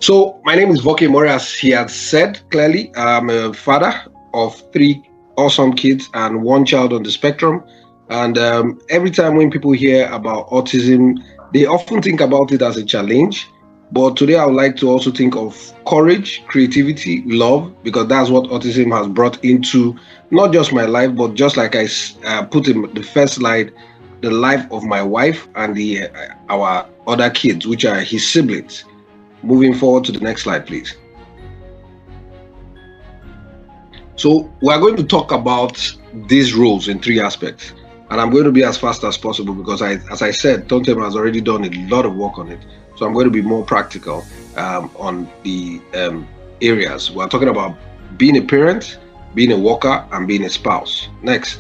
So my name is Voke Mori, as he had said clearly. I'm a father of three awesome kids and one child on the spectrum. And every time when people hear about autism, they often think about it as a challenge. But today I would like to also think of courage, creativity, love, because that's what autism has brought into not just my life, but just like I put in the first slide, the life of my wife and the our other kids, which are his siblings. Moving forward to the next slide, please. So we're going to talk about these roles in three aspects. And I'm going to be as fast as possible because, as I said, Tontem has already done a lot of work on it. So I'm going to be more practical on the areas. We're talking about being a parent, being a worker, and being a spouse. Next.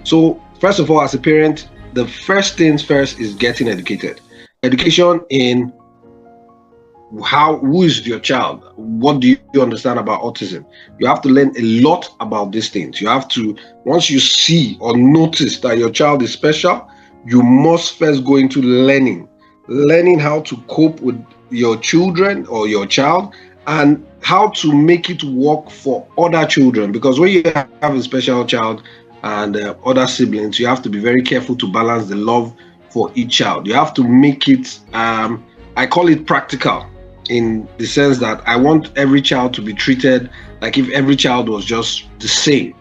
So first of all, as a parent, the first things first is getting educated. Education in who is your child? What do you understand about autism? You have to learn a lot about these things. You have to, once you see or notice that your child is special, you must first go into learning how to cope with your children or your child and how to make it work for other children. Because when you have a special child and other siblings, you have to be very careful to balance the love for each child. You have to make it, I call it practical, in the sense that I want every child to be treated like if every child was just the same.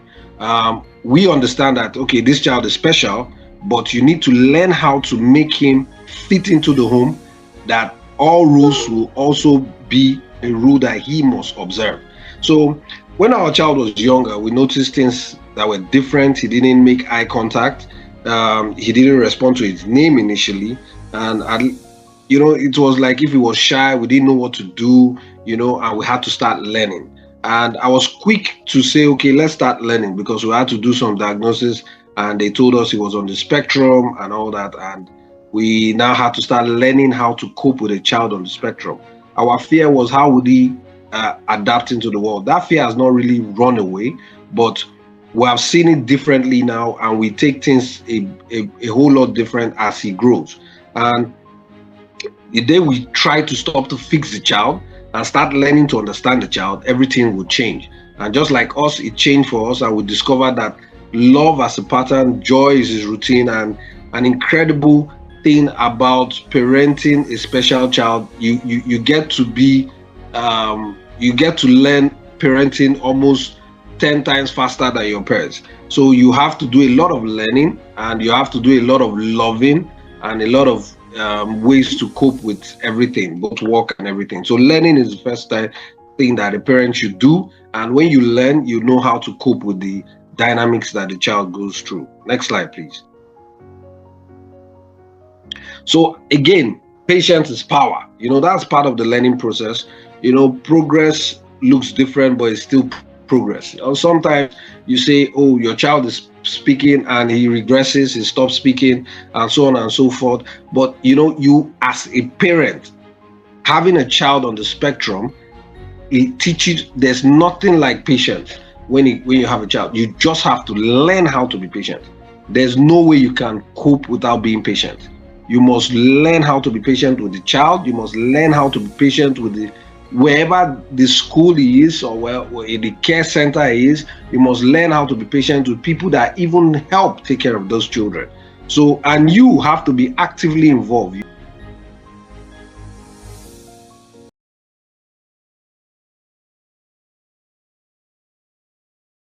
We understand that, okay, this child is special, but you need to learn how to make him fit into the home, that all rules will also be a rule that he must observe. So when our child was younger, we noticed things that were different. He didn't make eye contact. He didn't respond to his name initially. And it was like if he was shy, we didn't know what to do, and we had to start learning. And I was quick to say, okay, let's start learning, because we had to do some diagnosis and they told us he was on the spectrum and all that. And we now had to start learning how to cope with a child on the spectrum. Our fear was, how would he adapt into the world? That fear has not really run away, but we have seen it differently now, and we take things a whole lot different as he grows. And the day we try to stop to fix the child and start learning to understand the child, everything will change. And just like us, it changed for us, and we discovered that love as a pattern, joy is his routine, and an incredible thing about parenting a special child, you get to be you get to learn parenting almost 10 times faster than your parents. So you have to do a lot of learning, and you have to do a lot of loving, and a lot of ways to cope with everything, both work and everything. So learning is the first thing that a parent should do. And when you learn, you know how to cope with the dynamics that the child goes through. Next slide, please. So again, patience is power. That's part of the learning process. Progress looks different, but it's still progress. Sometimes you say, oh, your child is speaking and he regresses, he stops speaking, and so on and so forth. But you as a parent, having a child on the spectrum, it teaches there's nothing like patience. When you have a child, you just have to learn how to be patient. There's no way you can cope without being patient. You must learn how to be patient with the child. You must learn how to be patient with wherever the school he is, or where in the care center he is. You must learn how to be patient with people that even help take care of those children. So, and you have to be actively involved.